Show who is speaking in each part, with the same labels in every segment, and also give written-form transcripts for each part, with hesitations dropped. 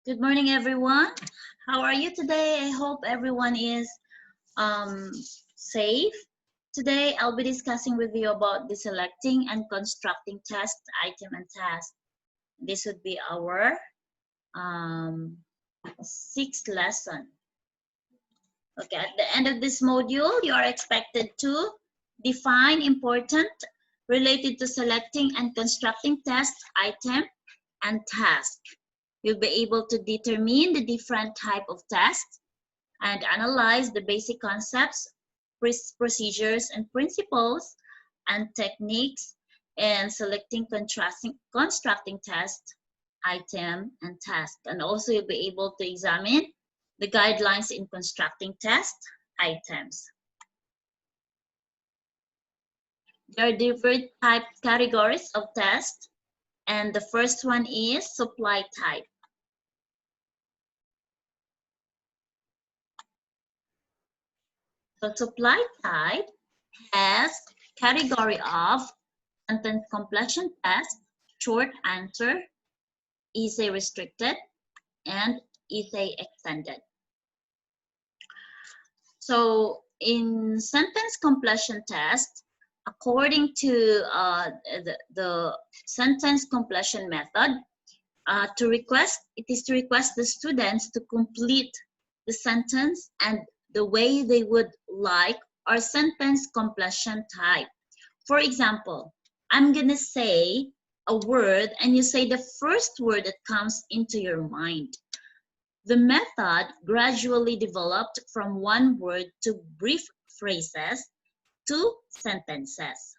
Speaker 1: Good morning, everyone. How are you today? I hope everyone is safe. Today, I'll be discussing with you about the selecting and constructing test item and task. This would be our sixth lesson. Okay, at the end of this module, you are expected to define important related to selecting and constructing test item and task. You'll be able to determine the different type of tests and analyze the basic concepts, procedures, and principles and techniques in selecting, constructing test, item, and task. And also you'll be able to examine the guidelines in constructing test items. There are different type categories of test, and the first one is supply type. So supply type has category of sentence completion test, short answer, essay restricted, and essay extended. So in sentence completion test, according to the sentence completion method, it is to request the students to complete the sentence and the way they would like, or sentence completion type. For example, I'm gonna say a word and you say the first word that comes into your mind. The method gradually developed from one word to brief phrases to sentences.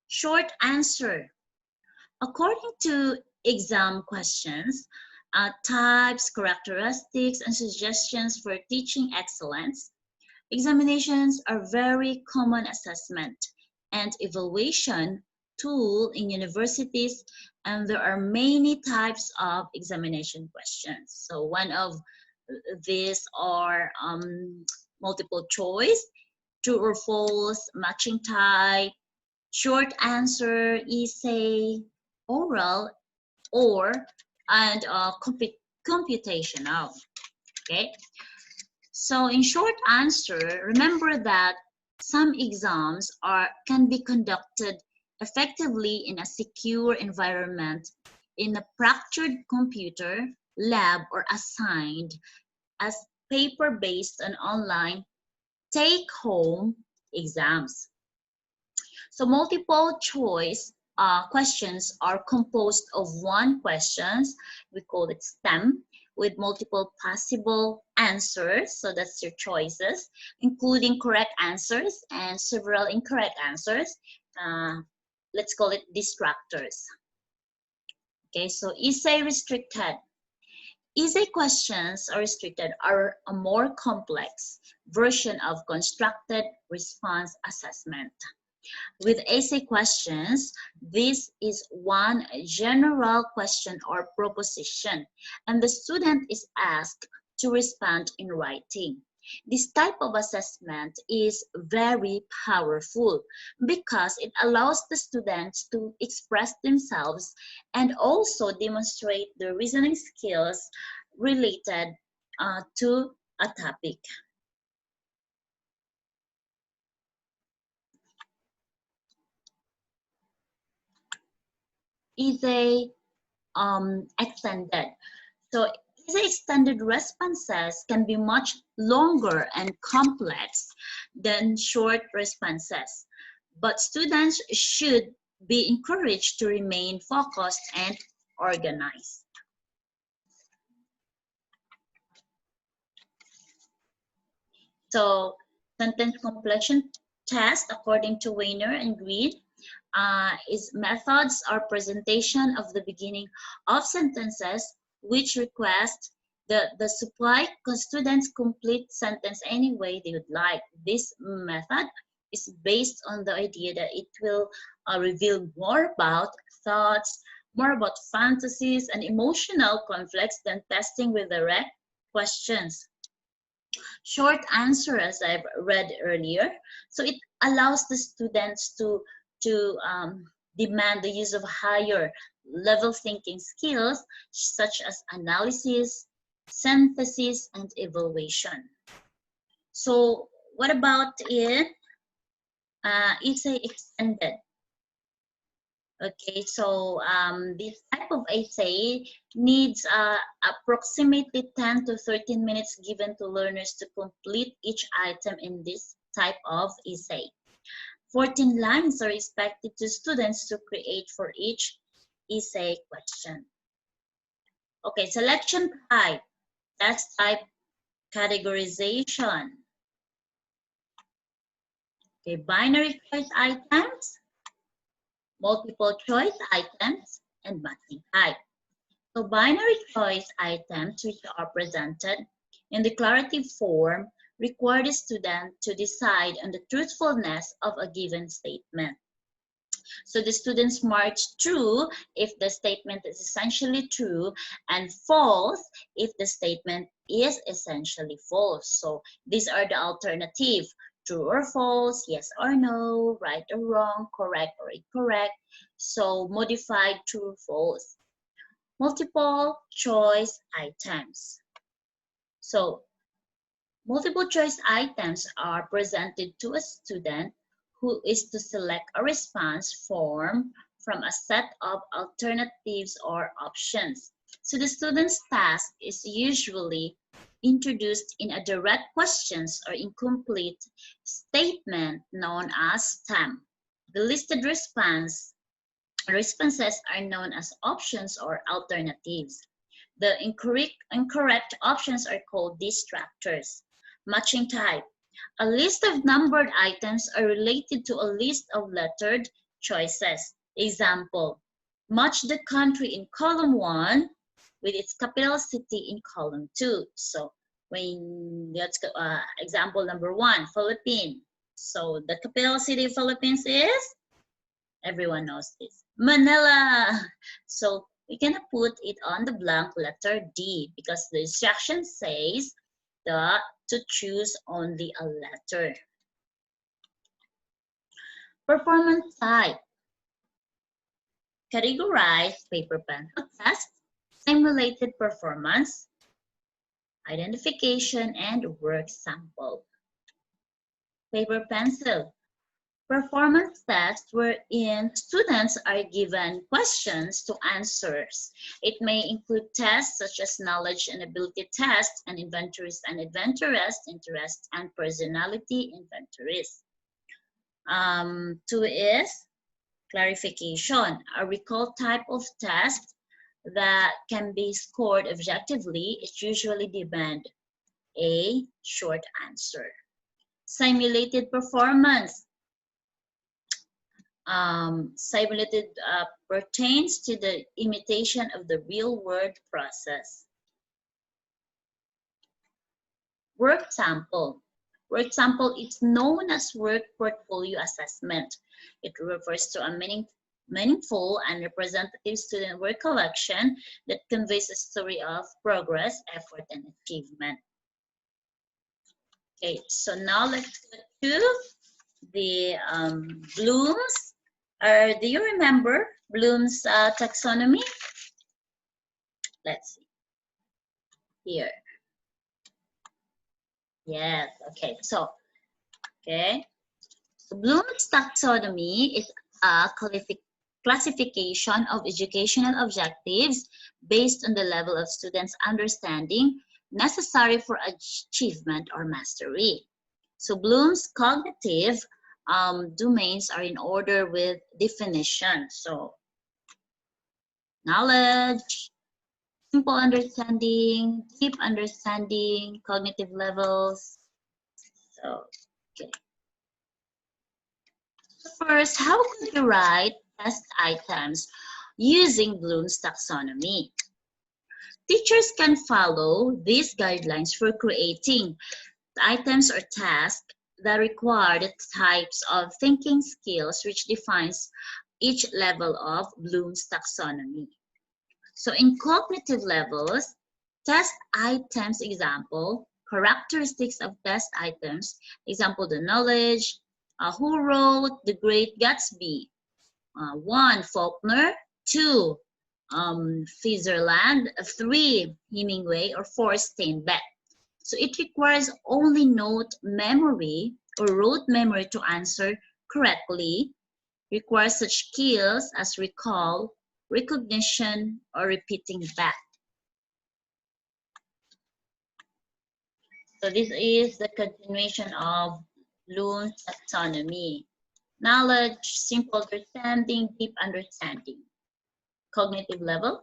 Speaker 1: Short answer. According to exam questions, types, characteristics, and suggestions for teaching excellence, examinations are very common assessment and evaluation tool in universities, and there are many types of examination questions. So one of these are multiple choice, true or false, matching type, short answer, essay, oral, and computational. Okay. So in short answer, remember that some exams can be conducted effectively in a secure environment, in a structured computer lab, or assigned as paper-based and online take-home exams. So multiple choice questions are composed of one questions. We call it STEM, with multiple possible answers. So that's your choices, including correct answers and several incorrect answers. Let's call it distractors. Okay, so essay restricted. Essay questions are restricted are a more complex version of constructed response assessment. With essay questions, this is one general question or proposition, and the student is asked to respond in writing. This type of assessment is very powerful because it allows the students to express themselves and also demonstrate their reasoning skills related to a topic. Essay extended. So essay extended responses can be much longer and complex than short responses, but students should be encouraged to remain focused and organized. So sentence completion test, according to Weiner and Greed, is methods or presentation of the beginning of sentences which request the supply students complete sentence any way they would like. This method is based on the idea that it will reveal more about thoughts, more about fantasies and emotional conflicts than testing with direct questions. Short answer, as I've read earlier, so it allows the students to demand the use of higher level thinking skills such as analysis, synthesis, and evaluation. So what about in essay extended? Okay, so this type of essay needs approximately 10 to 13 minutes given to learners to complete each item in this type of essay. 14 lines are expected to students to create for each essay question. Okay, selection type, test type, categorization. Okay, binary choice items, multiple choice items, and matching type. So binary choice items which are presented in declarative form require the student to decide on the truthfulness of a given statement. So the students mark true if the statement is essentially true and false if the statement is essentially false. So these are the alternative: true or false, yes or no, right or wrong, correct or incorrect. So modified true, false. Multiple choice items. So multiple choice items are presented to a student who is to select a response form from a set of alternatives or options. So the student's task is usually introduced in a direct questions or incomplete statement known as STEM. The listed responses are known as options or alternatives. The incorrect options are called distractors. Matching type. A list of numbered items are related to a list of lettered choices. Example, match the country in column 1 with its capital city in column 2. So when let's go, example number 1, Philippines. So the capital city of Philippines is, everyone knows this, Manila. So we can put it on the blank letter D because the instruction says that to choose only a letter. Performance type. Categorize paper pencil test, simulated performance, identification, and work sample. Paper pencil. Performance tests wherein students are given questions to answers. It may include tests such as knowledge and ability tests and inventories and interest and personality inventories. 2 is clarification, a recall type of test that can be scored objectively. It usually demands a short answer. Simulated performance. Simulated pertains to the imitation of the real-world process. Work sample. Work sample is known as work portfolio assessment. It refers to a meaningful and representative student work collection that conveys a story of progress, effort, and achievement. Okay, so now let's go to the Bloom's. Do you remember Bloom's taxonomy? Let's see here. Yes, okay. So Bloom's taxonomy is a classification of educational objectives based on the level of students' understanding necessary for achievement or mastery. So Bloom's cognitive domains are in order with definition. So knowledge, simple understanding, deep understanding, cognitive levels. So, okay. First, how could you write test items using Bloom's taxonomy? Teachers can follow these guidelines for creating items or tasks that require the types of thinking skills which defines each level of Bloom's taxonomy. So in cognitive levels, test items example, characteristics of test items, example the knowledge, who wrote The Great Gatsby? 1, Faulkner. 2, Switzerland, 3 Hemingway, or 4 Steinbeck. So it requires only note memory or rote memory to answer correctly, requires such skills as recall, recognition, or repeating back. So this is the continuation of Bloom's taxonomy. Knowledge, simple understanding, deep understanding. Cognitive level.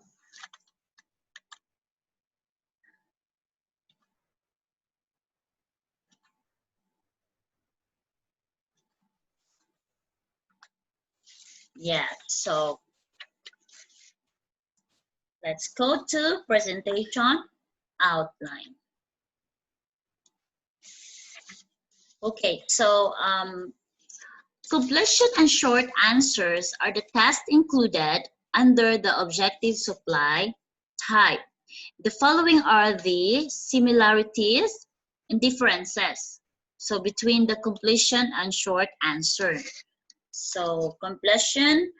Speaker 1: Yeah, so let's go to presentation outline. Okay, so completion and short answers are the tasks included under the objective supply type. The following are the similarities and differences. So between the completion and short answer. So completion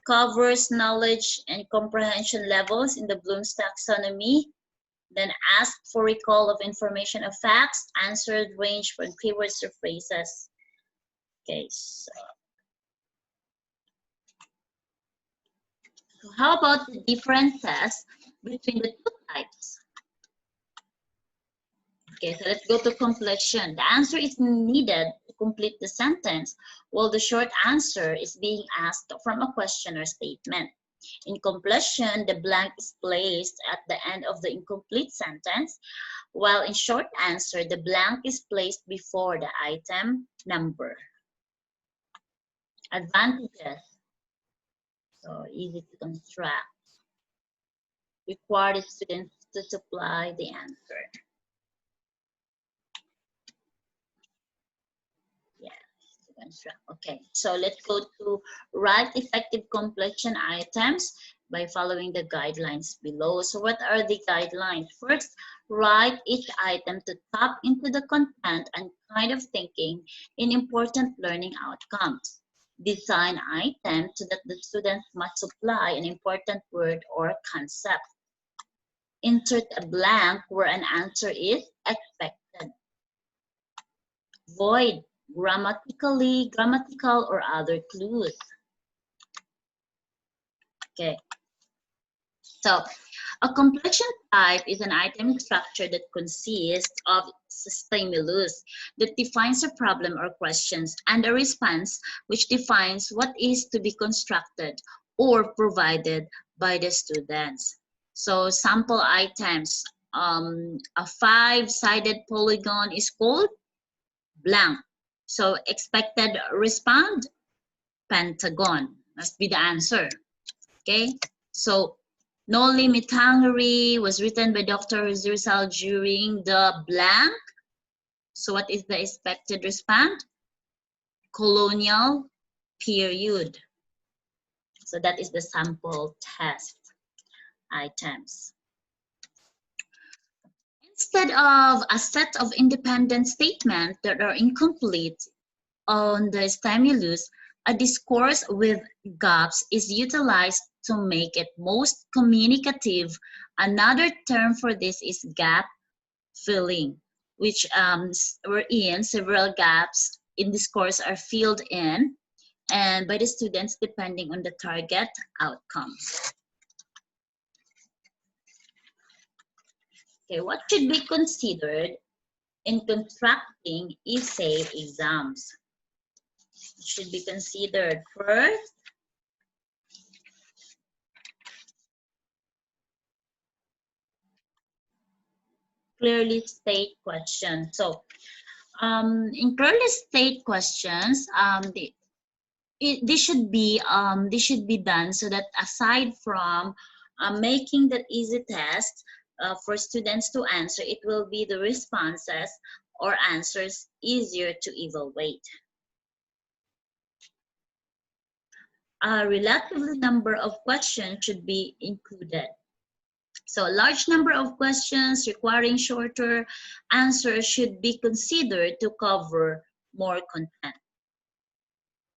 Speaker 1: covers knowledge and comprehension levels in the Bloom's taxonomy. Then ask for recall of information of facts. Answered range from keywords or phrases. Okay, so how about the differences between the two types? Okay, so let's go to completion. The answer is needed to complete the sentence, while the short answer is being asked from a question or statement. In completion, the blank is placed at the end of the incomplete sentence, while in short answer, the blank is placed before the item number. Advantages. So easy to construct. Require the students to supply the answer. Okay, so let's go to write effective completion items by following the guidelines below. So what are the guidelines? First, write each item to tap into the content and kind of thinking in important learning outcomes. Design items so that the students must supply an important word or concept. Insert a blank where an answer is expected. Void grammatical or other clues. Okay. So a completion type is an item structure that consists of stimulus that defines a problem or questions and a response which defines what is to be constructed or provided by the students. So sample items, a 5-sided polygon is called blank. So expected respond, pentagon. Must be the answer. Okay. So No Limit Hungary was written by Dr. Rizal during the blank. So what is the expected response? Colonial period. So that is the sample test items. Instead of a set of independent statements that are incomplete on the stimulus, a discourse with gaps is utilized to make it most communicative. Another term for this is gap filling, which wherein several gaps in discourse are filled in and by the students depending on the target outcomes. Okay, what should be considered in constructing essay exams? It should be considered first, clearly state questions. So in clearly state questions, this should be done so that aside from making that easy test for students to answer, it will be the responses or answers easier to evaluate. A relatively number of questions should be included. So a large number of questions requiring shorter answers should be considered to cover more content.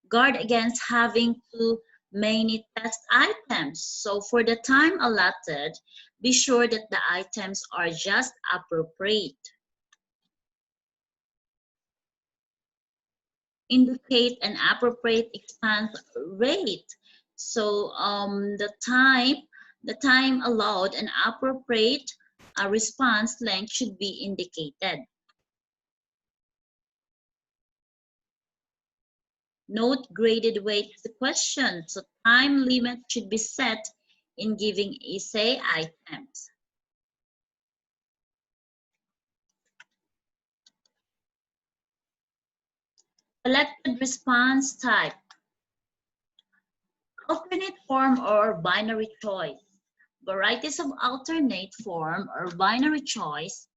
Speaker 1: Guard against having to many test items. So for the time allotted, be sure that the items are just appropriate. Indicate an appropriate expense rate. So the time allowed and appropriate response length should be indicated. Note graded weight of the question. So time limit should be set in giving essay items. Selected response type. Alternate form or binary choice. Varieties of alternate form or binary choice.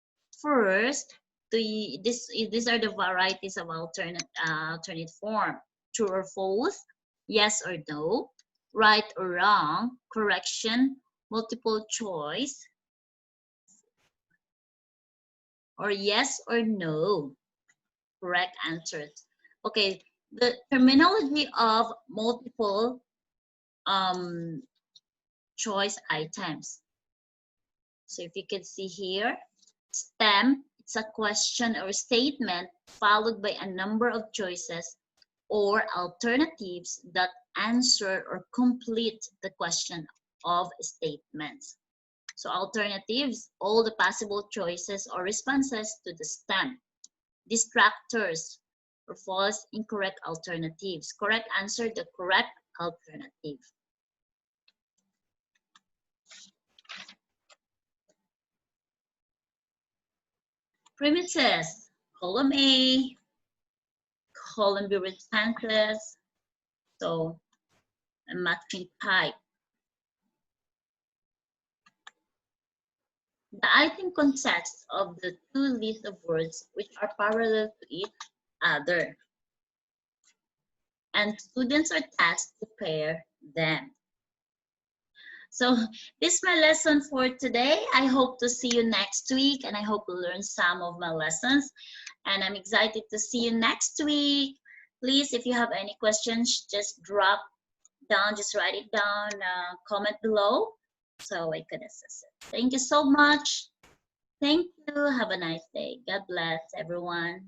Speaker 1: First, these are the varieties of alternate form. True or false, yes or no, right or wrong, correction, multiple choice, or yes or no, correct answers. Okay, the terminology of multiple choice items. So if you can see here, STEM, it's a question or statement followed by a number of choices or alternatives that answer or complete the question of statements. So alternatives, all the possible choices or responses to the STEM. Distractors or false, incorrect alternatives. Correct answer, the correct alternative. Premises, column A, column B responses, so a matching type. The item consists of the two lists of words which are parallel to each other, and students are tasked to pair them. So this is my lesson for today. I hope to see you next week, and I hope you learn some of my lessons. And I'm excited to see you next week. Please, if you have any questions, just drop down, just write it down, comment below so I can assess it. Thank you so much. Thank you. Have a nice day. God bless everyone.